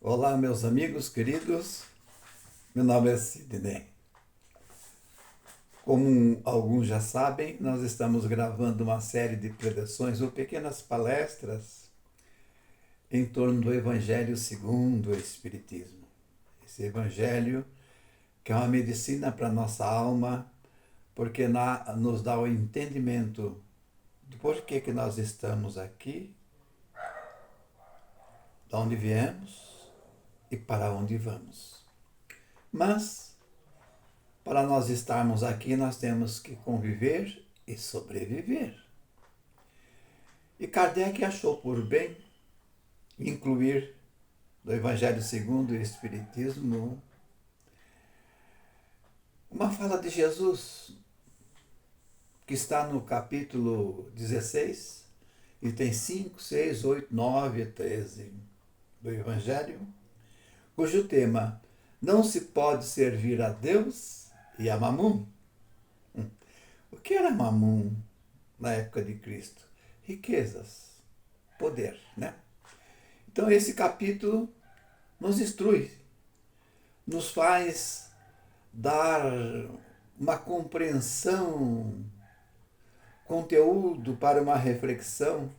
Olá, meus amigos queridos, meu nome é Sidney. Como alguns já sabem, nós estamos gravando uma série de preleções ou pequenas palestras em torno do Evangelho segundo o Espiritismo. Esse Evangelho que é uma medicina para a nossa alma, porque nos dá o entendimento do porquê que nós estamos aqui, de onde viemos e para onde vamos. Mas para nós estarmos aqui, nós temos que conviver e sobreviver. E Kardec achou por bem incluir no Evangelho segundo o Espiritismo uma fala de Jesus, que está no capítulo 16, e tem 5, 6, 8, 9 e 13 do Evangelho, cujo tema: não se pode servir a Deus e a Mamum. O que era Mamum na época de Cristo? Riquezas, poder, né? Então esse capítulo nos instrui, nos faz dar uma compreensão, conteúdo para uma reflexão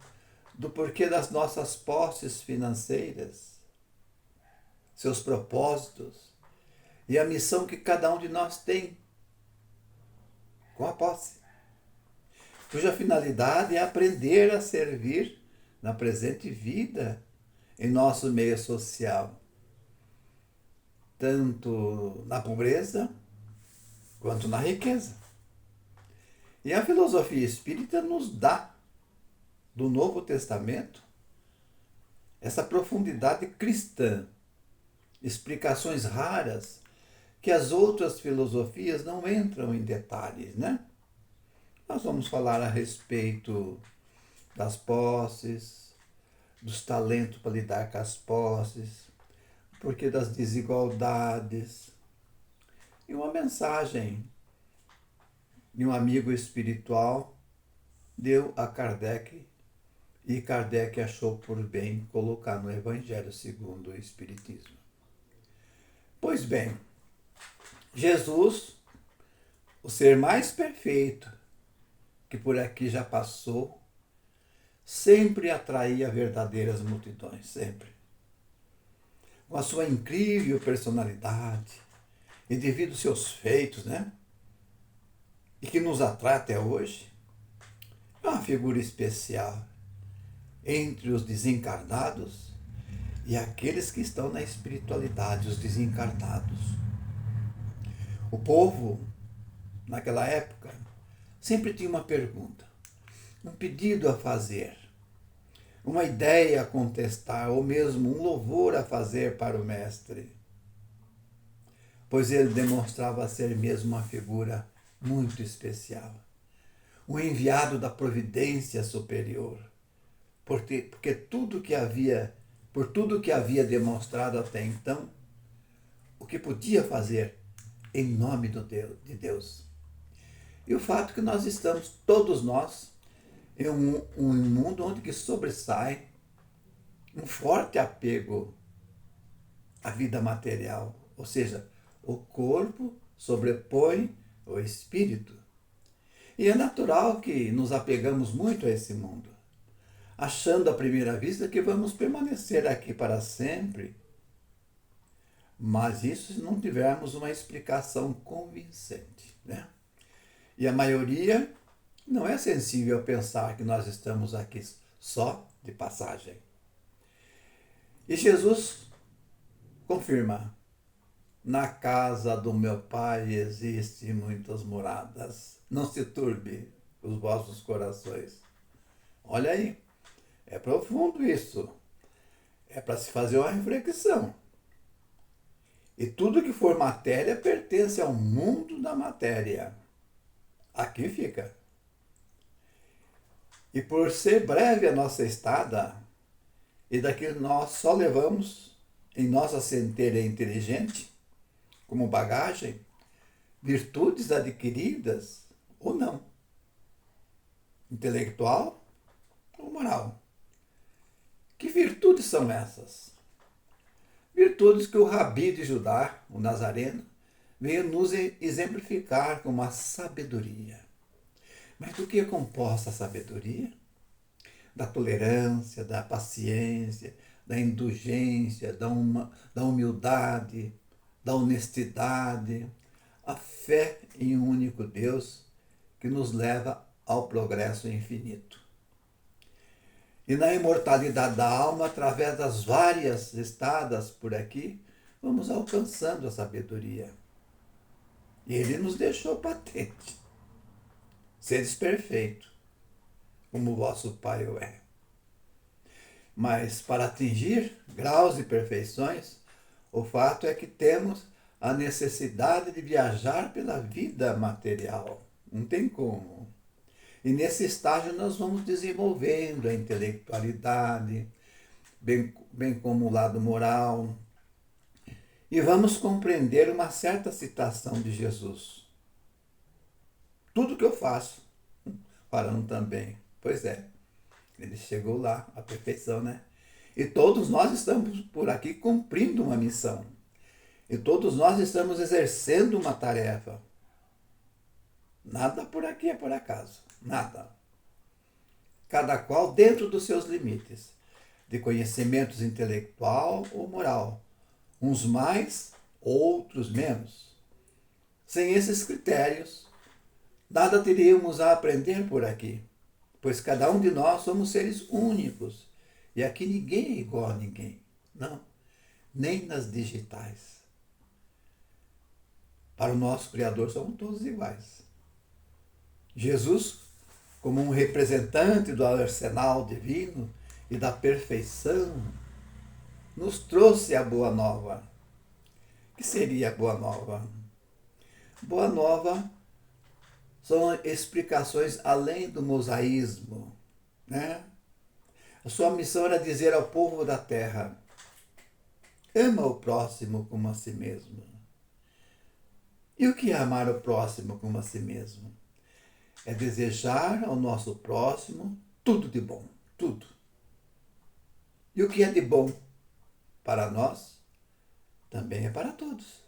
do porquê das nossas posses financeiras, seus propósitos e a missão que cada um de nós tem com a posse, cuja finalidade é aprender a servir na presente vida em nosso meio social, tanto na pobreza quanto na riqueza. E a filosofia espírita nos dá, do Novo Testamento, essa profundidade cristã, explicações raras que as outras filosofias não entram em detalhes, né? Nós vamos falar a respeito das posses, dos talentos para lidar com as posses, porque das desigualdades. E uma mensagem de um amigo espiritual deu a Kardec, e Kardec achou por bem colocar no Evangelho segundo o Espiritismo. Pois bem, Jesus, o ser mais perfeito que por aqui já passou, sempre atraía verdadeiras multidões, sempre. Com a sua incrível personalidade e devido aos seus feitos, né? E que nos atrai até hoje, é uma figura especial entre os desencarnados e aqueles que estão na espiritualidade, os desencarnados. O povo, naquela época, sempre tinha uma pergunta, um pedido a fazer, uma ideia a contestar, ou mesmo um louvor a fazer para o mestre, pois ele demonstrava ser mesmo uma figura muito especial, o enviado da providência superior, porque por tudo que havia demonstrado até então, o que podia fazer em nome de Deus. E o fato que nós estamos, todos nós, em um mundo onde que sobressai um forte apego à vida material, ou seja, o corpo sobrepõe o espírito. E é natural que nos apegamos muito a esse mundo, achando à primeira vista que vamos permanecer aqui para sempre. Mas isso se não tivermos uma explicação convincente, né? E a maioria não é sensível a pensar que nós estamos aqui só de passagem. E Jesus confirma: na casa do meu Pai existem muitas moradas. Não se turbe os vossos corações. Olha aí, é profundo isso. É para se fazer uma reflexão. E tudo que for matéria pertence ao mundo da matéria. Aqui fica. E por ser breve a nossa estada, e daquilo nós só levamos em nossa centelha inteligente, como bagagem, virtudes adquiridas ou não, intelectual ou moral. Que virtudes são essas? Virtudes que o Rabi de Judá, o Nazareno, veio nos exemplificar com uma sabedoria. Mas do que é composta a sabedoria? Da tolerância, da paciência, da indulgência, da humildade, da honestidade, a fé em um único Deus que nos leva ao progresso infinito. E na imortalidade da alma, através das várias estadas por aqui, vamos alcançando a sabedoria. E ele nos deixou patente. Seres perfeitos, como o vosso Pai o é. Mas para atingir graus de perfeições, o fato é que temos a necessidade de viajar pela vida material. Não tem como. E nesse estágio nós vamos desenvolvendo a intelectualidade, bem como o lado moral. E vamos compreender uma certa citação de Jesus. Tudo que eu faço, falando também. Pois é, ele chegou lá, à perfeição, né? E todos nós estamos por aqui cumprindo uma missão. E todos nós estamos exercendo uma tarefa. Nada por aqui é por acaso. Nada. Cada qual dentro dos seus limites, de conhecimentos intelectual ou moral. Uns mais, outros menos. Sem esses critérios, nada teríamos a aprender por aqui, pois cada um de nós somos seres únicos. E aqui ninguém é igual a ninguém. Não, nem nas digitais. Para o nosso Criador somos todos iguais. Jesus, como um representante do arsenal divino e da perfeição, nos trouxe a Boa Nova. O que seria a Boa Nova? Boa Nova são explicações além do mosaísmo, né? A sua missão era dizer ao povo da terra: ama o próximo como a si mesmo. E o que é amar o próximo como a si mesmo? É desejar ao nosso próximo tudo de bom, tudo. E o que é de bom para nós, também é para todos.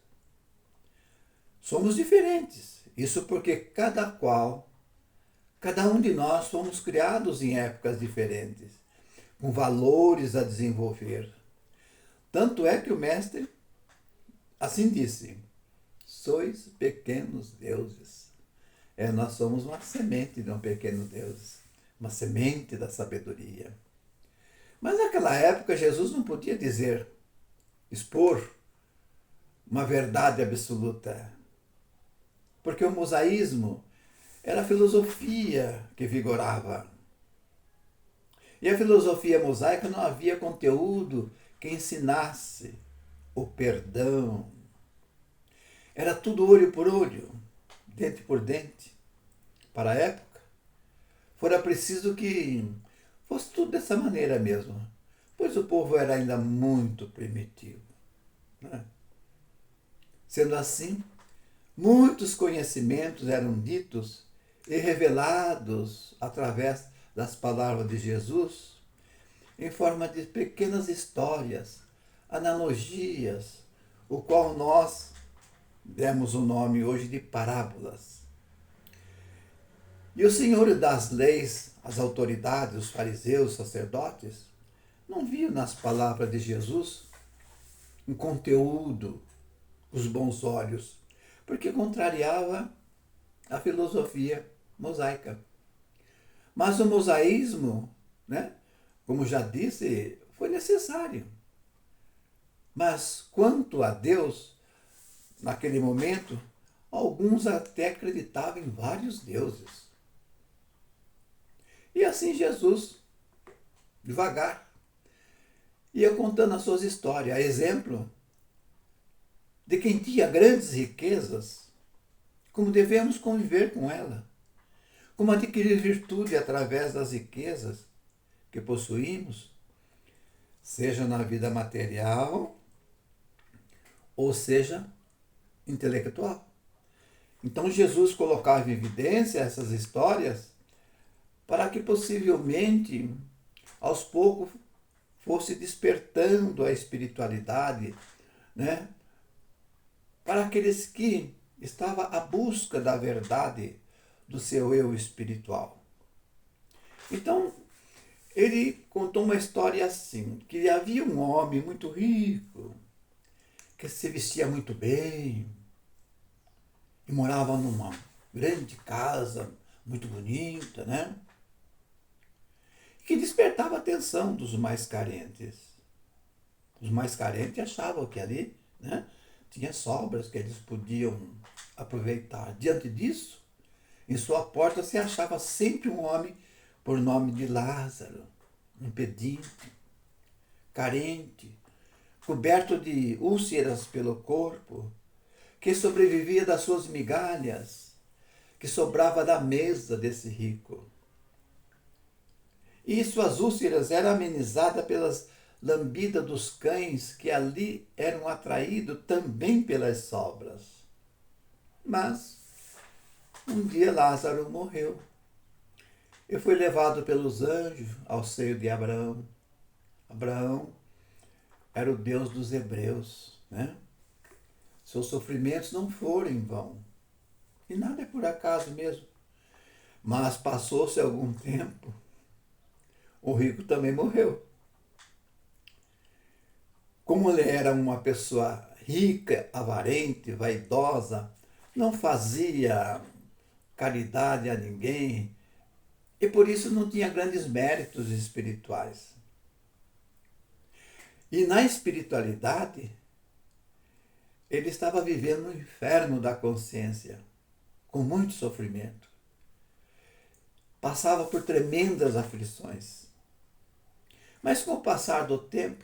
Somos diferentes, isso porque cada um de nós fomos criados em épocas diferentes, com valores a desenvolver. Tanto é que o Mestre assim disse: sois pequenos deuses. Nós somos uma semente de um pequeno Deus, uma semente da sabedoria. Mas naquela época Jesus não podia expor uma verdade absoluta, porque o mosaísmo era a filosofia que vigorava. E a filosofia mosaica não havia conteúdo que ensinasse o perdão. Era tudo olho por olho, dente por dente. Para a época, fora preciso que fosse tudo dessa maneira mesmo, pois o povo era ainda muito primitivo, né? Sendo assim, muitos conhecimentos eram ditos e revelados através das palavras de Jesus em forma de pequenas histórias, analogias, o qual nós demos o nome hoje de parábolas. E o Senhor das leis, as autoridades, os fariseus, os sacerdotes, não viam nas palavras de Jesus um conteúdo, os bons olhos, porque contrariava a filosofia mosaica. Mas o mosaísmo, né, como já disse, foi necessário. Mas quanto a Deus, naquele momento, alguns até acreditavam em vários deuses. E assim Jesus, devagar, ia contando as suas histórias, a exemplo de quem tinha grandes riquezas, como devemos conviver com ela, como adquirir virtude através das riquezas que possuímos, seja na vida material ou seja intelectual. Então Jesus colocava em evidência essas histórias para que possivelmente, aos poucos, fosse despertando a espiritualidade, né, para aqueles que estavam à busca da verdade do seu eu espiritual. Então, ele contou uma história assim, que havia um homem muito rico, que se vestia muito bem e morava numa grande casa, muito bonita, né? Que despertava a atenção dos mais carentes. Os mais carentes achavam que ali, né, tinha sobras que eles podiam aproveitar. Diante disso, em sua porta se achava sempre um homem por nome de Lázaro, um pedinte, carente, coberto de úlceras pelo corpo, que sobrevivia das suas migalhas, que sobrava da mesa desse rico. E suas úlceras eram amenizadas pelas lambidas dos cães que ali eram atraídos também pelas sobras. Mas um dia Lázaro morreu e foi levado pelos anjos ao seio de Abraão. Abraão era o Deus dos hebreus, né? Seus sofrimentos não foram em vão. E nada é por acaso mesmo. Mas passou-se algum tempo, o rico também morreu. Como ele era uma pessoa rica, avarente, vaidosa, não fazia caridade a ninguém e por isso não tinha grandes méritos espirituais. E na espiritualidade, ele estava vivendo no inferno da consciência, com muito sofrimento. Passava por tremendas aflições. Mas com o passar do tempo,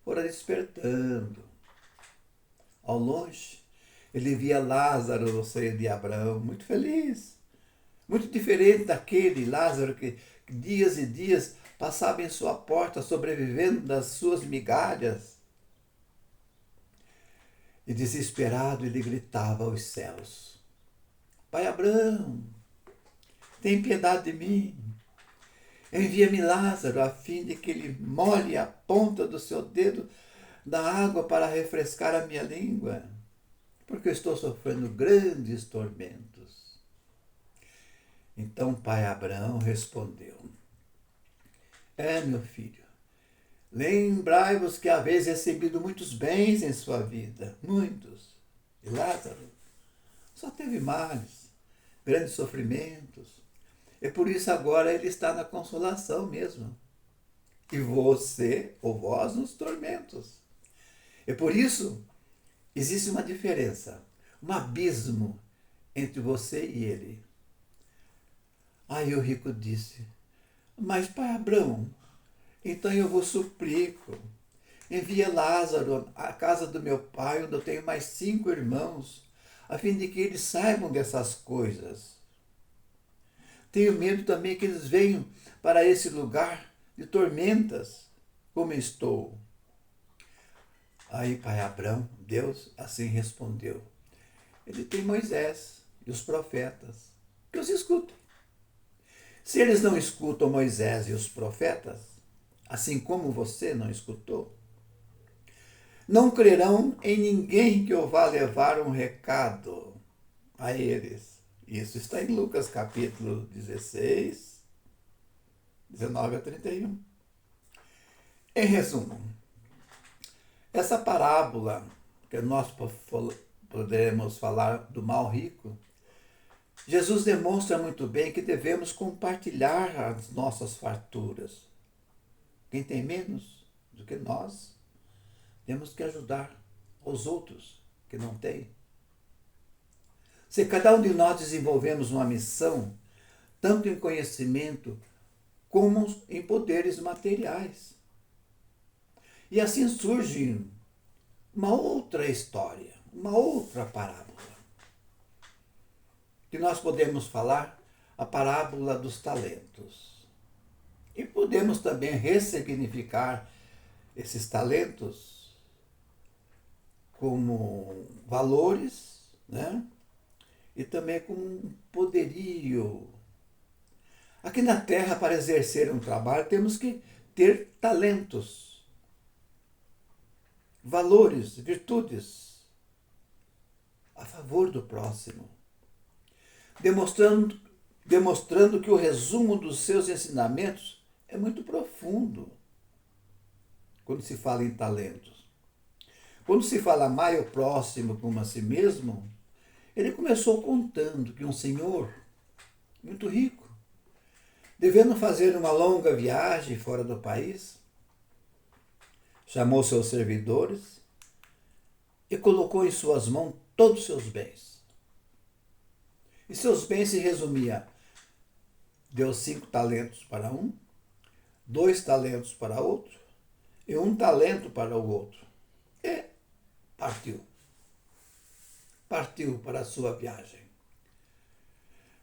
fora despertando. Ao longe, ele via Lázaro no seio de Abraão, muito feliz. Muito diferente daquele Lázaro que dias e dias passava em sua porta, sobrevivendo das suas migalhas. E desesperado ele gritava aos céus: Pai Abraão, tem piedade de mim. Envia-me Lázaro a fim de que ele molhe a ponta do seu dedo da água para refrescar a minha língua, porque eu estou sofrendo grandes tormentos. Então pai Abraão respondeu: meu filho, lembrai-vos que haveis recebido muitos bens em sua vida, muitos. E Lázaro só teve males, grandes sofrimentos. E por isso agora ele está na consolação mesmo. E você, ou vós, nos tormentos. E por isso existe uma diferença, um abismo entre você e ele. Aí o rico disse: Mas pai Abraão, então eu vos suplico, envia Lázaro à casa do meu pai, onde eu tenho mais 5 irmãos, a fim de que eles saibam dessas coisas. Tenho medo também que eles venham para esse lugar de tormentas, como estou. Aí pai Abraão, Deus, assim respondeu: Ele tem Moisés e os profetas, que os escutem. Se eles não escutam Moisés e os profetas, assim como você não escutou, não crerão em ninguém que eu vá levar um recado a eles. Isso está em Lucas capítulo 16, 19 a 31. Em resumo, essa parábola que nós poderemos falar do mal rico, Jesus demonstra muito bem que devemos compartilhar as nossas farturas. Quem tem menos do que nós, temos que ajudar os outros que não têm. Se cada um de nós desenvolvemos uma missão, tanto em conhecimento como em poderes materiais. E assim surge uma outra história, uma outra parábola. Que nós podemos falar a parábola dos talentos. E podemos também ressignificar esses talentos como valores, né? E também como um poderio. Aqui na Terra, para exercer um trabalho, temos que ter talentos, valores, virtudes a favor do próximo, demonstrando que o resumo dos seus ensinamentos é muito profundo quando se fala em talentos. Quando se fala amar o próximo como a si mesmo, ele começou contando que um senhor muito rico, devendo fazer uma longa viagem fora do país, chamou seus servidores e colocou em suas mãos todos os seus bens. E seus bens se resumia: deu 5 talentos para um, 2 talentos para outro e 1 talento para o outro. E partiu. Partiu para a sua viagem.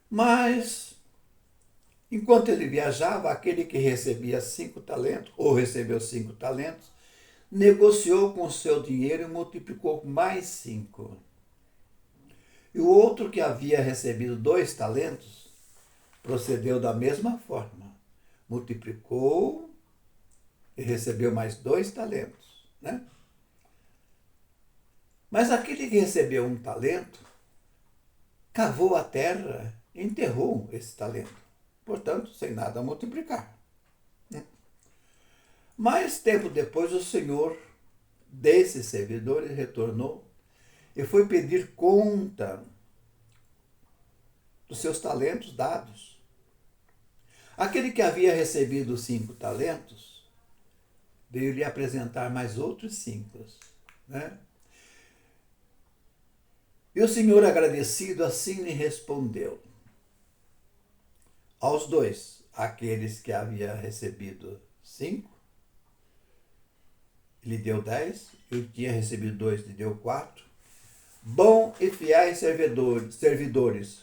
Mas, enquanto ele viajava, aquele que recebia 5 talentos, ou recebeu 5 talentos, negociou com o seu dinheiro e multiplicou mais 5. E o outro que havia recebido 2 talentos, procedeu da mesma forma. Multiplicou e recebeu mais 2 talentos, né? Mas aquele que recebeu 1 talento, cavou a terra e enterrou esse talento. Portanto, sem nada a multiplicar. Mais tempo depois, o senhor desses servidores retornou e foi pedir conta dos seus talentos dados. Aquele que havia recebido 5 talentos veio lhe apresentar mais outros 5, né? E o senhor, agradecido, assim lhe respondeu: aos 2, aqueles que havia recebido 5, lhe deu 10, e o que tinha recebido 2 lhe deu 4. Bom e fiéis servidores,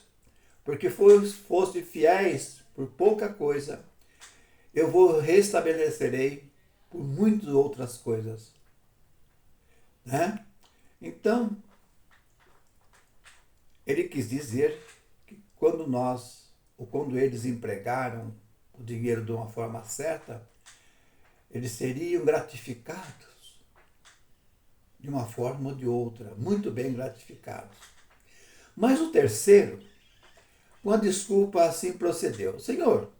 porque foste fiéis por pouca coisa, eu vos restabelecerei por muitas outras coisas. Né? Então, ele quis dizer que quando eles empregaram o dinheiro de uma forma certa, eles seriam gratificados de uma forma ou de outra, muito bem gratificados. Mas o terceiro, com a desculpa, assim procedeu: Senhor,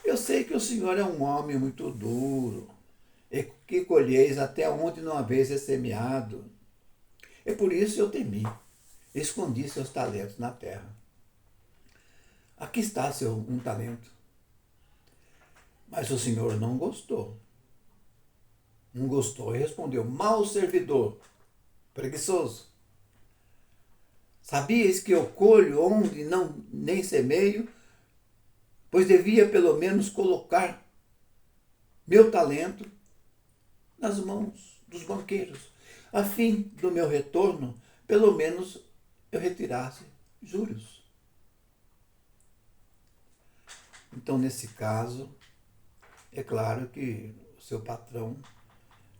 eu sei que o senhor é um homem muito duro, e que colheis até onde não haveis semeado. E por isso eu temi, escondi seus talentos na terra. Aqui está seu 1 talento. Mas o senhor não gostou. Não gostou e respondeu: mau servidor, preguiçoso. Sabias que eu colho onde não nem semeio, pois devia pelo menos colocar meu talento nas mãos dos banqueiros, a fim do meu retorno, pelo menos eu retirasse juros. Então, nesse caso, é claro que o seu patrão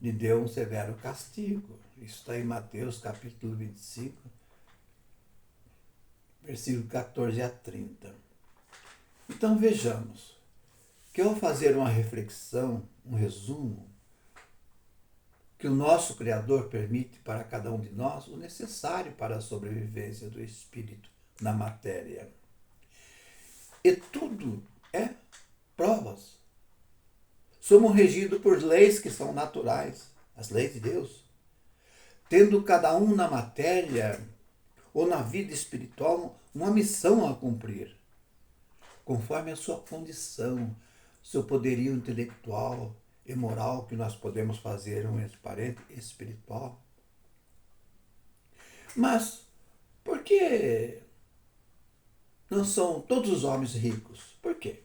lhe deu um severo castigo. Isso está em Mateus capítulo 25, versículo 14 a 30. Então vejamos que ao fazer uma reflexão, um resumo, que o nosso Criador permite para cada um de nós o necessário para a sobrevivência do espírito na matéria. E tudo é provas. Somos regidos por leis que são naturais, as leis de Deus. Tendo cada um na matéria ou na vida espiritual uma missão a cumprir, conforme a sua condição, seu poderio intelectual e moral que nós podemos fazer um parente espiritual. Mas por que não são todos os homens ricos? Por quê?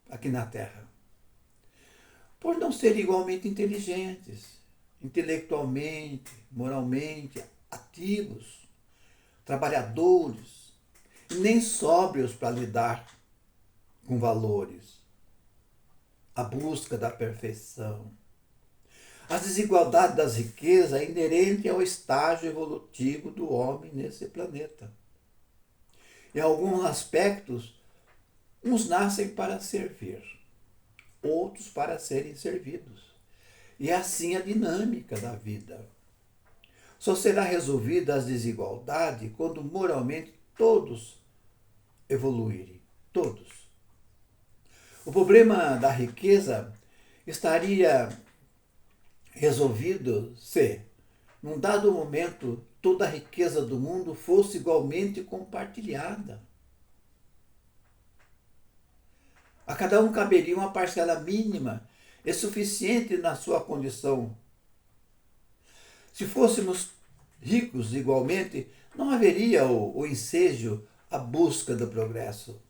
Aqui na Terra. Por não serem igualmente inteligentes, intelectualmente, moralmente, ativos, trabalhadores, e nem sóbrios para lidar com valores, a busca da perfeição. A desigualdade das riquezas é inerente ao estágio evolutivo do homem nesse planeta. Em alguns aspectos, uns nascem para servir, outros para serem servidos. E é assim a dinâmica da vida. Só será resolvida a desigualdade quando moralmente todos evoluírem. Todos. O problema da riqueza estaria resolvido se, num dado momento, toda a riqueza do mundo fosse igualmente compartilhada. A cada um caberia uma parcela mínima e suficiente na sua condição. Se fôssemos ricos igualmente, não haveria o ensejo à busca do progresso.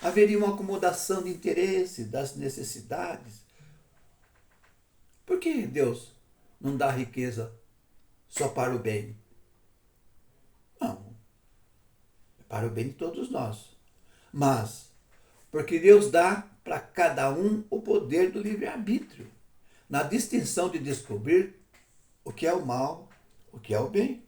Haveria uma acomodação de interesse, das necessidades. Por que Deus não dá riqueza só para o bem? Não, é para o bem de todos nós. Mas, porque Deus dá para cada um o poder do livre-arbítrio, na distinção de descobrir o que é o mal, o que é o bem.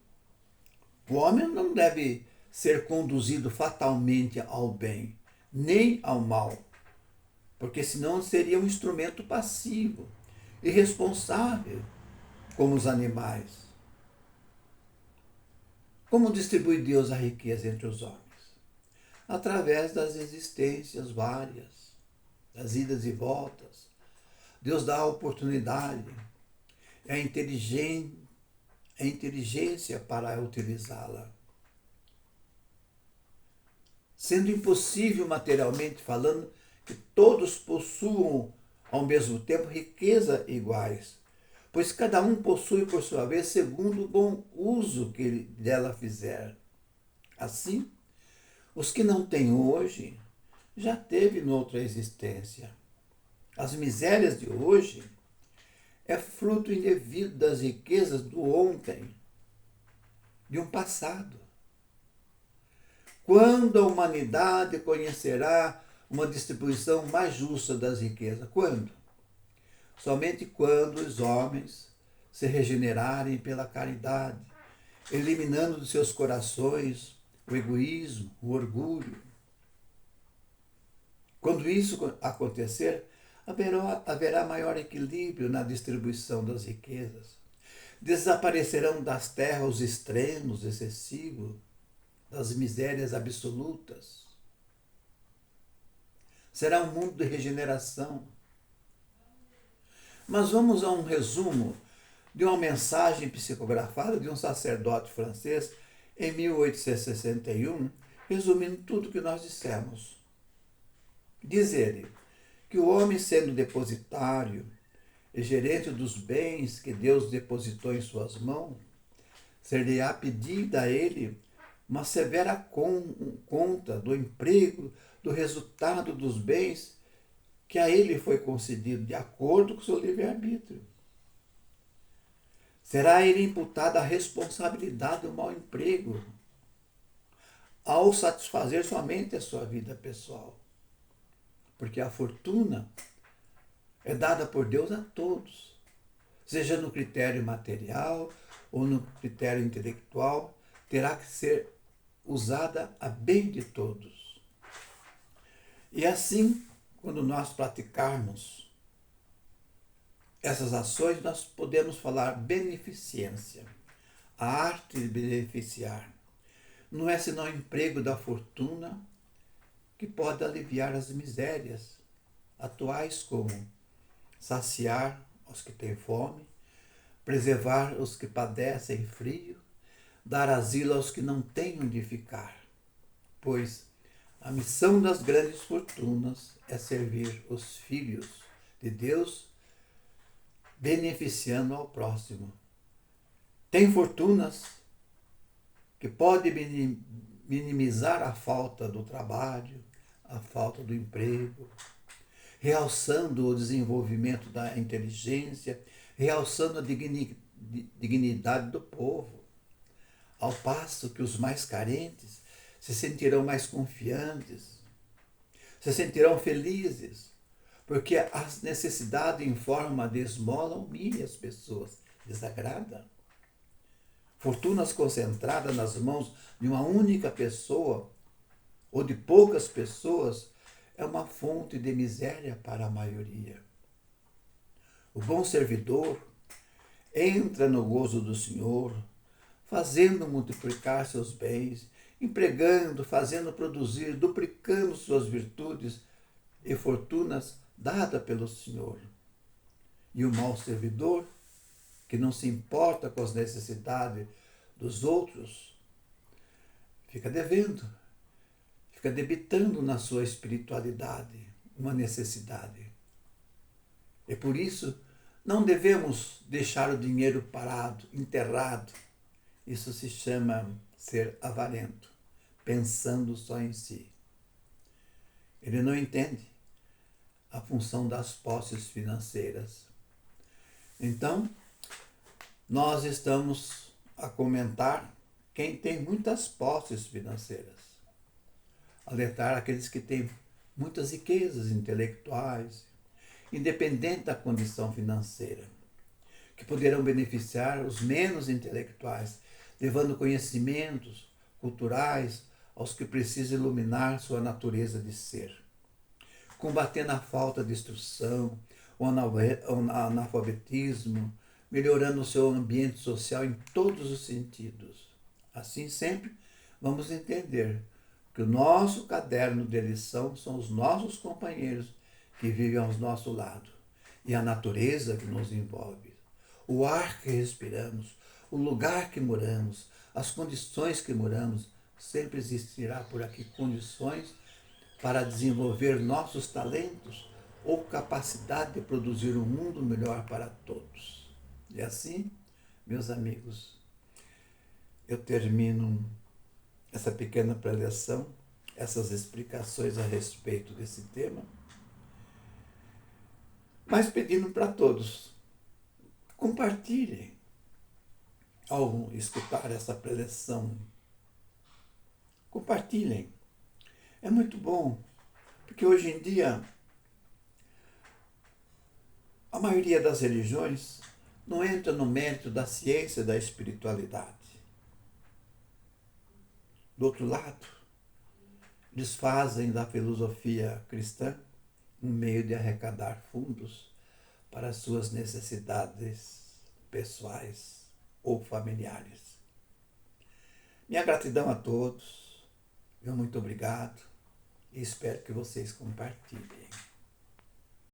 O homem não deve ser conduzido fatalmente ao bem, nem ao mal, porque senão seria um instrumento passivo, irresponsável, como os animais. Como distribui Deus a riqueza entre os homens? Através das existências várias, das idas e voltas. Deus dá a oportunidade, é a inteligência para utilizá-la. Sendo impossível, materialmente falando, que todos possuam ao mesmo tempo riqueza iguais, pois cada um possui por sua vez segundo o bom uso que ele dela fizer. Assim, os que não têm hoje já teve noutra existência. As misérias de hoje é fruto indevido das riquezas do ontem, de um passado. Quando a humanidade conhecerá uma distribuição mais justa das riquezas? Quando? Somente quando os homens se regenerarem pela caridade, eliminando dos seus corações o egoísmo, o orgulho. Quando isso acontecer, haverá maior equilíbrio na distribuição das riquezas. Desaparecerão das terras os extremos excessivos, das misérias absolutas. Será um mundo de regeneração. Mas vamos a um resumo de uma mensagem psicografada de um sacerdote francês em 1861, resumindo tudo o que nós dissemos. Diz ele que o homem, sendo depositário e gerente dos bens que Deus depositou em suas mãos, ser-lhe-á pedida a ele uma severa conta do emprego, do resultado dos bens que a ele foi concedido de acordo com o seu livre-arbítrio. Será a ele imputada a responsabilidade do mau emprego, ao satisfazer somente a sua vida pessoal. Porque a fortuna é dada por Deus a todos, seja no critério material ou no critério intelectual, terá que ser usada a bem de todos. E assim, quando nós praticarmos essas ações, nós podemos falar beneficência, a arte de beneficiar. Não é senão o emprego da fortuna que pode aliviar as misérias atuais, como saciar os que têm fome, preservar os que padecem frio, dar asilo aos que não têm onde ficar, pois a missão das grandes fortunas é servir os filhos de Deus, beneficiando ao próximo. Tem fortunas que podem minimizar a falta do trabalho, a falta do emprego, realçando o desenvolvimento da inteligência, realçando a dignidade do povo, ao passo que os mais carentes se sentirão mais confiantes, se sentirão felizes, porque as necessidades em forma de esmola humilham as pessoas, desagrada. Fortunas concentradas nas mãos de uma única pessoa ou de poucas pessoas é uma fonte de miséria para a maioria. O bom servidor entra no gozo do Senhor, fazendo multiplicar seus bens, empregando, fazendo produzir, duplicando suas virtudes e fortunas dadas pelo Senhor. E o mau servidor, que não se importa com as necessidades dos outros, fica devendo, fica debitando na sua espiritualidade uma necessidade. E por isso não devemos deixar o dinheiro parado, enterrado. Isso se chama ser avarento, pensando só em si. Ele não entende a função das posses financeiras. Então, nós estamos a comentar quem tem muitas posses financeiras. Alertar aqueles que têm muitas riquezas intelectuais, independente da condição financeira, que poderão beneficiar os menos intelectuais, levando conhecimentos culturais aos que precisam iluminar sua natureza de ser, combatendo a falta de instrução, o analfabetismo, melhorando o seu ambiente social em todos os sentidos. Assim, sempre vamos entender que o nosso caderno de lição são os nossos companheiros que vivem ao nosso lado e a natureza que nos envolve, o ar que respiramos, o lugar que moramos, as condições que moramos. Sempre existirá por aqui condições para desenvolver nossos talentos ou capacidade de produzir um mundo melhor para todos. E assim, meus amigos, eu termino essa pequena preleção, essas explicações a respeito desse tema, mas pedindo para todos, compartilhem ao escutar essa preleção. Compartilhem. É muito bom, porque hoje em dia a maioria das religiões não entra no mérito da ciência e da espiritualidade. Do outro lado, eles fazem da filosofia cristã um meio de arrecadar fundos para as suas necessidades pessoais ou familiares. Minha gratidão a todos, meu muito obrigado e espero que vocês compartilhem.